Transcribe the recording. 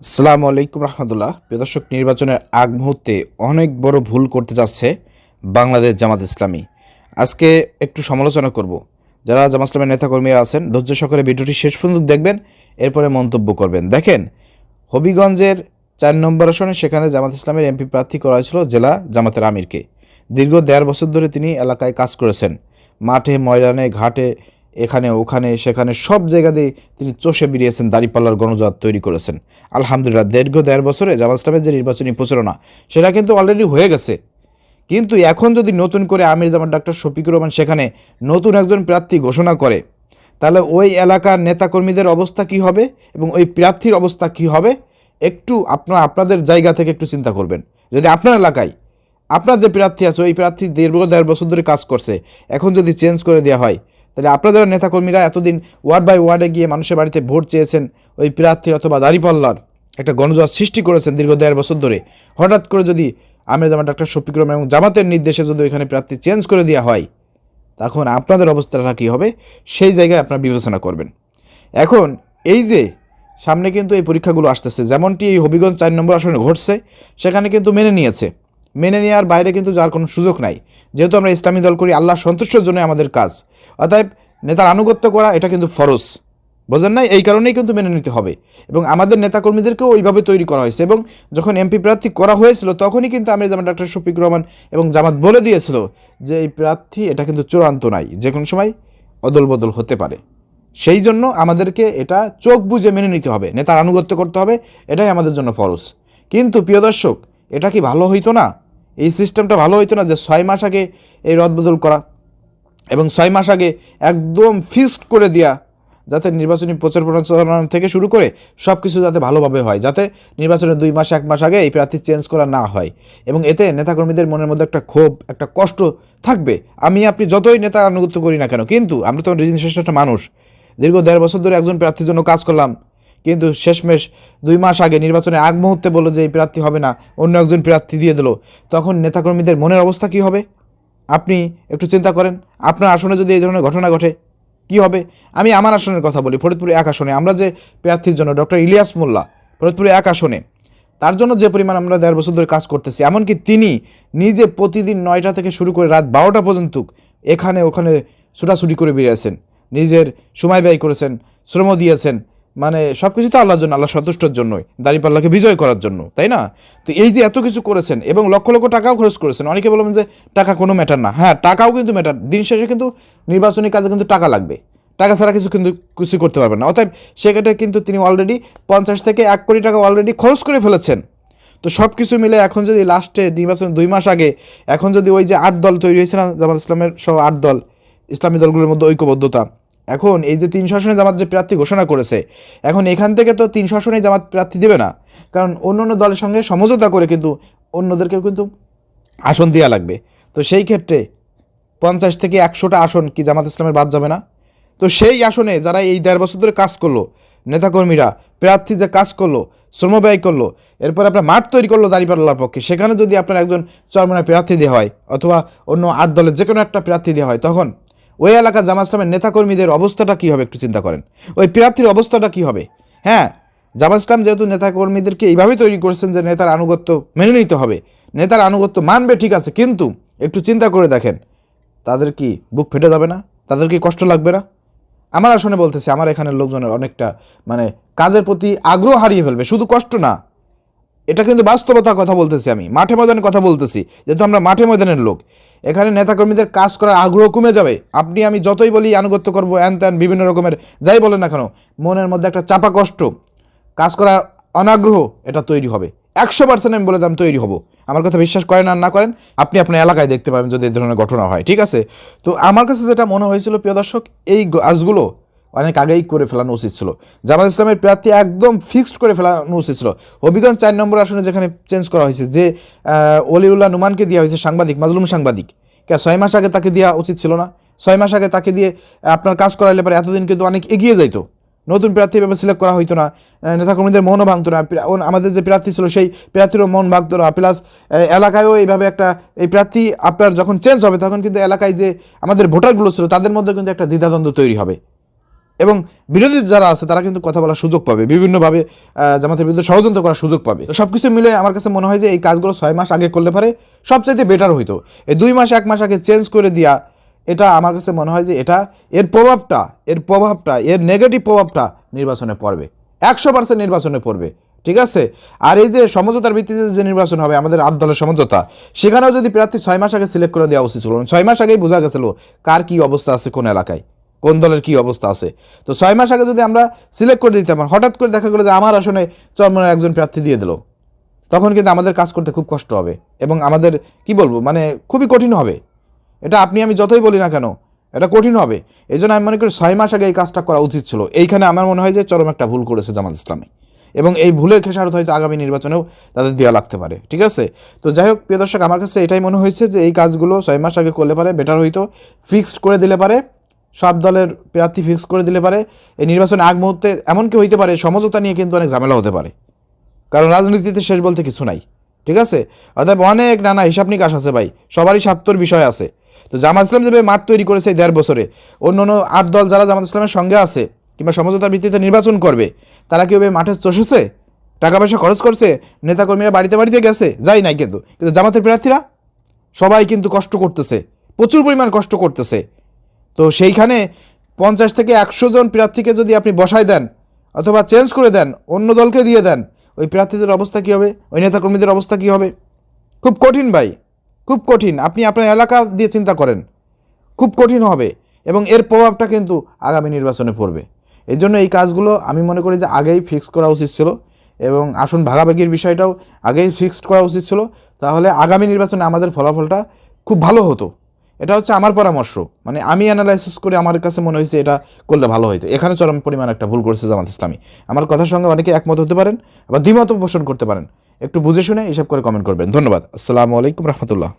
আসসালামু আলাইকুম রহমতুল্লাহ। প্রিয় দর্শক, নির্বাচনের আগ মুহূর্তে অনেক বড় ভুল করতে যাচ্ছে বাংলাদেশ জামাত ইসলামী। আজকে একটু সমালোচনা করব। যারা জামাত ইসলামের নেতাকর্মীরা আছেন, ধৈর্য সহকারে ভিডিওটি শেষ পর্যন্ত দেখবেন, এরপরে মন্তব্য করবেন। দেখেন, হবিগঞ্জের ৪ নম্বর আসনে সেখানে জামাত ইসলামের এমপি প্রার্থী করা হয়েছিল জেলা জামাতের আমিরকে। দীর্ঘ ১.৫ বছর ধরে তিনি এলাকায় কাজ করেছেন। মাঠে, ময়দানে, ঘাটে, এখানে ওখানে সেখানে সব জায়গাতেই তিনি চষে বেরিয়েছেন, দাঁড়িপাল্লার গণজোয়ার তৈরি করেছেন। আলহামদুলিল্লাহ, দীর্ঘ ১.৫ বছরে জামাত ইসলামের যে নির্বাচনী প্রচারণা সেটা কিন্তু অলরেডি হয়ে গেছে। কিন্তু এখন যদি নতুন করে আমির জামাত ডাক্তার শফিকুর রহমান সেখানে নতুন একজন প্রার্থী ঘোষণা করে, তাহলে ওই এলাকার নেতাকর্মীদের অবস্থা কি হবে এবং ওই প্রার্থীর অবস্থা কি হবে, একটু আপনাদের জায়গা থেকে একটু চিন্তা করবেন। যদি আপনার এলাকায় আপনার যে প্রার্থী আছে ওই প্রার্থী দীর্ঘ ১.৫ বছর ধরে কাজ করছে, এখন যদি চেঞ্জ করে দেওয়া হয়, তাহলে আপনার যারা নেতাকর্মীরা এতদিন ওয়ার্ড বাই ওয়ার্ডে গিয়ে মানুষের বাড়িতে ভোট চেয়েছেন, ওই প্রার্থীর অথবা দাঁড়িপাল্লার একটা গণজোয়ার সৃষ্টি করেছেন দীর্ঘ ১.৫ বছর ধরে, হঠাৎ করে যদি আমির জামাত ডাক্তার শফিকুর রহমান এবং জামাতের নির্দেশে যদি ওইখানে প্রার্থী চেঞ্জ করে দেওয়া হয়, তখন আপনাদের অবস্থাটা কী হবে সেই জায়গায় আপনারা বিবেচনা করবেন। এখন এই যে সামনে কিন্তু এই পরীক্ষাগুলো আসতেছে, যেমনটি এই হবিগঞ্জ ৪ নম্বর আসনে ঘটছে, সেখানে কিন্তু মেনে নেওয়ার বাইরে কিন্তু যার কোনো সুযোগ নাই। যেহেতু আমরা ইসলামী দল করি, আল্লাহ সন্তুষ্টের জন্য আমাদের কাজ, অতএব নেতার আনুগত্য করা এটা কিন্তু ফরজ, বোঝেন নাই? এই কারণেই কিন্তু মেনে নিতে হবে এবং আমাদের নেতাকর্মীদেরকেও ওইভাবে তৈরি করা হয়েছে। এবং যখন এমপি প্রার্থী করা হয়েছিল তখনই কিন্তু আমির জামাত ডাক্তার শফিকুর রহমান এবং জামাত বলে দিয়েছিল যে এই প্রার্থী এটা কিন্তু চূড়ান্ত নাই, যে কোনো সময় অদল বদল হতে পারে। সেই জন্য আমাদেরকে এটা চোখ বুজে মেনে নিতে হবে, নেতার আনুগত্য করতে হবে, এটাই আমাদের জন্য ফরজ। কিন্তু প্রিয় দর্শক, এটা কি ভালো হইতো না? এই সিস্টেমটা ভালো হইতো না যে ৬ মাস আগে এই রদবদল করা এবং ৬ মাস আগে একদম ফিক্সড করে দেওয়া, যাতে নির্বাচনী প্রচার প্রচারণা থেকে শুরু করে সব কিছু যাতে ভালোভাবে হয়, যাতে নির্বাচনের ২ মাস ১ মাস আগে এই প্রার্থী চেঞ্জ করা না হয়। এবং এতে নেতাকর্মীদের মনের মধ্যে একটা ক্ষোভ, একটা কষ্ট থাকবে। আপনি যতই নেতার আনুগত্য করি না কেন, কিন্তু আমরা তো শেষ একটা মানুষ, দীর্ঘ ১.৫ বছর ধরে একজন প্রার্থীর জন্য কাজ করলাম, কিন্তু শেষমেশ ২ মাস আগে নির্বাচনের আগ মুহূর্তে বললো যে এই প্রার্থী হবে না, অন্য একজন প্রার্থী দিয়ে দিল, তখন নেতাকর্মীদের মনের অবস্থা কী হবে আপনি একটু চিন্তা করেন। আপনার আসনে যদি এই ধরনের ঘটনা ঘটে কী হবে? আমি আমার আসনের কথা বলি, ফরিদপুর ১ আসনে আমরা যে প্রার্থীর জন্য ডক্টর ইলিয়াস মোল্লা, ফরিদপুর ১ আসনে, তার জন্য যে পরিমাণ আমরা ১.৫ বছর ধরে কাজ করতেছি, এমনকি তিনি নিজে প্রতিদিন ৯টা থেকে শুরু করে রাত ১২টা পর্যন্ত এখানে ওখানে ছুটাছুটি করে বেরিয়েছেন, নিজের সময় ব্যয় করেছেন, শ্রম দিয়েছেন, মানে সব কিছু তো আল্লাহর জন্য, আল্লাহ সন্তুষ্টর জন্যই, দাঁড়িপাল্লাকে বিজয় করার জন্য, তাই না? তো এই যে এত কিছু করেছেন এবং লক্ষ লক্ষ টাকাও খরচ করেছেন। অনেকে বলবেন যে টাকা কোনো ম্যাটার না, হ্যাঁ টাকাও কিন্তু ম্যাটার। দিন শেষে কিন্তু নির্বাচনী কাজে কিন্তু টাকা লাগবে, টাকা ছাড়া কিছু করতে পারবেন না। অতএব সেক্ষেত্রে কিন্তু তিনি অলরেডি ৫০ থেকে ১ কোটি টাকা অলরেডি খরচ করে ফেলেছেন। তো সব কিছু মিলে এখন যদি লাস্টে নির্বাচন ২ মাস আগে এখন যদি ওই যে ৮ দল তৈরি হয়েছে না, জামাত ইসলামের সহ ৮ দল, ইসলামী দলগুলোর মধ্যে ঐক্যবদ্ধতা, এখন এই যে ৩০০ আসনে জামাত যে প্রার্থী ঘোষণা করেছে, এখন এখান থেকে তো ৩০০ আসনেই জামাত প্রার্থী দেবে না, কারণ অন্য অন্য দলের সঙ্গে সমঝোতা করে কিন্তু অন্যদেরকেও কিন্তু আসন দেওয়া লাগবে। তো সেই ক্ষেত্রে ৫০ থেকে ১০০টা আসন কি জামাত ইসলামের বাদ যাবে না? তো সেই আসনে যারা এই ১.৫ বছর ধরে কাজ করলো, নেতাকর্মীরা, প্রার্থী যে কাজ করলো, শ্রম ব্যয় করলো, এরপর আপনার মাঠ তৈরি করলো দাঁড়িপাল্লার পক্ষে, সেখানে যদি আপনার একজন চরমনায় প্রার্থী দেওয়া হয় অথবা অন্য ৮ দলের যে কোনো একটা প্রার্থী দেওয়া হয়, তখন ওই এলাকার জামাত ইসলামের নেতাকর্মীদের অবস্থাটা কী হবে একটু চিন্তা করেন, ওই প্রার্থীর অবস্থাটা কী হবে। হ্যাঁ, জামাত ইসলাম যেহেতু নেতাকর্মীদেরকে এইভাবেই তৈরি করছেন যে নেতার আনুগত্য মেনে নিতে হবে, নেতার আনুগত্য মানবে, ঠিক আছে, কিন্তু একটু চিন্তা করে দেখেন, তাদের কি বুক ফেটে যাবে না? তাদের কি কষ্ট লাগবে না? আমার আসনে বলতেছি, আমার এখানের লোকজনের অনেকটা মানে কাজের প্রতি আগ্রহ হারিয়ে ফেলবে, শুধু কষ্ট না, এটা কিন্তু বাস্তবতার কথা বলতেছি, আমি মাঠে ময়দানের কথা বলতেছি। যেহেতু আমরা মাঠে ময়দানের লোক, এখানে নেতাকর্মীদের কাজ করার আগ্রহ কমে যাবে। আমি যতই বলি আনুগত্য করবো, হ্যান ত্যান বিভিন্ন রকমের যাই বলেন না কেন, মনের মধ্যে একটা চাপা কষ্ট, কাজ করার অনাগ্রহ এটা তৈরি হবে। ১০০% আমি বলে দিলাম তৈরি হব। আমার কথা বিশ্বাস করেন আর না করেন, আপনি আপনার এলাকায় দেখতে পাবেন যদি এই ধরনের ঘটনা হয়, ঠিক আছে? তো আমার কাছে যেটা মনে হয়েছিল প্রিয় দর্শক, এই কাজগুলো অনেক আগেই করে ফেলানো উচিত ছিল। জামাত ইসলামের প্রার্থী একদম ফিক্সড করে ফেলানো উচিত ছিল। হবিগঞ্জ ৪ নম্বর আসনে যেখানে চেঞ্জ করা হয়েছে, যে ওলিউল্লাহ নুমানকে দেওয়া হয়েছে, সাংবাদিক, মাজলুম সাংবাদিক, ৬ মাস আগে তাকে দেওয়া উচিত ছিল না? ৬ মাস আগে তাকে দিয়ে আপনার কাজ করাইলে পরে এতদিন কিন্তু অনেক এগিয়ে যাইতো, নতুন প্রার্থী এভাবে সিলেক্ট করা হইতো না, নেতাকর্মীদের মনও ভাঙতো না, আমাদের যে প্রার্থী ছিল সেই প্রার্থীরও মন ভাঙতো না, প্লাস এলাকায়ও এইভাবে একটা এই প্রার্থী আপনার যখন চেঞ্জ হবে তখন কিন্তু এলাকায় যে আমাদের ভোটারগুলো ছিল তাদের মধ্যে কিন্তু একটা দ্বিধাদ্বন্দ্ব তৈরি হবে। এবং বিরোধী যারা আছে তারা কিন্তু কথা বলার সুযোগ পাবে, বিভিন্নভাবে জামাতের বিরুদ্ধে ষড়যন্ত্র করার সুযোগ পাবে। তো সব কিছু মিলে আমার কাছে মনে হয় যে এই কাজগুলো 6 মাস আগে করলে পারে সবচাইতে বেটার হইতো। এই 2 মাস 1 মাস আগে চেঞ্জ করে দেওয়া, এটা আমার কাছে মনে হয় যে এটা এর প্রভাবটা এর নেগেটিভ প্রভাবটা নির্বাচনে পড়বে, 100% নির্বাচনে পড়বে। ঠিক আছে। আর এই যে সমঝোতার ভিত্তিতে যে নির্বাচন হবে, আমাদের 8 দলের সমঝোতা, সেখানেও যদি প্রার্থী 6 মাস আগে সিলেক্ট করে দেওয়া উচিত ছিল। 6 মাস আগেই বোঝা গেছিল কার কী অবস্থা আছে, কোন এলাকায় কোন দলের কী অবস্থা আছে। তো 6 মাস আগে যদি আমরা সিলেক্ট করে দিতাম, হঠাৎ করে দেখা গেলো যে আমার আসনে চরমনের একজন প্রার্থী দিয়ে দিল, তখন কিন্তু আমাদের কাজ করতে খুব কষ্ট হবে এবং আমাদের কি বলবো, মানে খুবই কঠিন হবে। এটা আপনি আমি যতই বলি না কেন, এটা কঠিন হবে। এই জন্য আমি মনে করি 6 মাস আগে এই কাজটা করা উচিত ছিল। এইখানে আমার মনে হয় যে চরম একটা ভুল করেছে জামাত ইসলামী, এবং এই ভুলের খেসারত হয়তো আগামী নির্বাচনেও তাদের দেওয়া লাগতে পারে। ঠিক আছে। তো যাই হোক প্রিয় দর্শক, আমার কাছে এটাই মনে হয়েছে যে এই কাজগুলো 6 মাস আগে করলে পারে বেটার হইতো। ফিক্সড করে দিলে পারে, সব দলের প্রার্থী ফিক্স করে দিলে পারে এই নির্বাচনে আগ মুহূর্তে এমনকি হইতে পারে সমঝোতা নিয়ে কিন্তু অনেক ঝামেলা হতে পারে, কারণ রাজনীতিতে শেষ বলতে কিছু নাই। ঠিক আছে। অতএব অনেক নানা হিসাব নিকাশ আছে ভাই, সবারই স্বার্থর বিষয় আছে। তো জামাত ইসলাম যেভাবে মাঠ তৈরি করেছে এই 1.5 বছরে, অন্য 8 দল যারা জামাত ইসলামের সঙ্গে আছে কিংবা সমঝোতার ভিত্তিতে নির্বাচন করবে, তারা কি ওভাবে মাঠে চষেছে, টাকা পয়সা খরচ করছে, নেতাকর্মীরা বাড়িতে বাড়িতে গেছে, যাই নাই। কিন্তু জামাতের প্রার্থীরা সবাই কিন্তু কষ্ট করতেছে, প্রচুর পরিমাণ কষ্ট করতেছে। তো সেইখানে 50 থেকে 100 জন প্রার্থীকে যদি আপনি বসায় দেন অথবা চেঞ্জ করে দেন, অন্য দলকে দিয়ে দেন, ওই প্রার্থীদের অবস্থা কী হবে, ওই নেতাকর্মীদের অবস্থা কী হবে? খুব কঠিন ভাই, খুব কঠিন। আপনি আপনার এলাকা দিয়ে চিন্তা করেন, খুব কঠিন হবে এবং এর প্রভাবটা কিন্তু আগামী নির্বাচনে পড়বে। এই জন্য এই কাজগুলো আমি মনে করি যে আগেই ফিক্স করা উচিত ছিল এবং আসন ভাগাভাগির বিষয়টাও আগেই ফিক্সড করা উচিত ছিল। তাহলে আগামী নির্বাচনে আমাদের ফলাফলটা খুব ভালো হতো। এটা হচ্ছে আমার পরামর্শ, মানে আমি অ্যানালাইসিস করে আমার কাছে মনে হয়েছে এটা করলে ভালো হতো। এখানে চরম পরিমাণ একটা ভুল করেছে জামাত ইসলামী। আমার কথার সঙ্গে অনেকে একমত হতে পারেন, আবার দ্বিমত পোষণ করতে পারেন। একটু বুঝে শুনে হিসাব করে কমেন্ট করবেন। ধন্যবাদ। আসসালামু আলাইকুম রহমতুল্লাহ।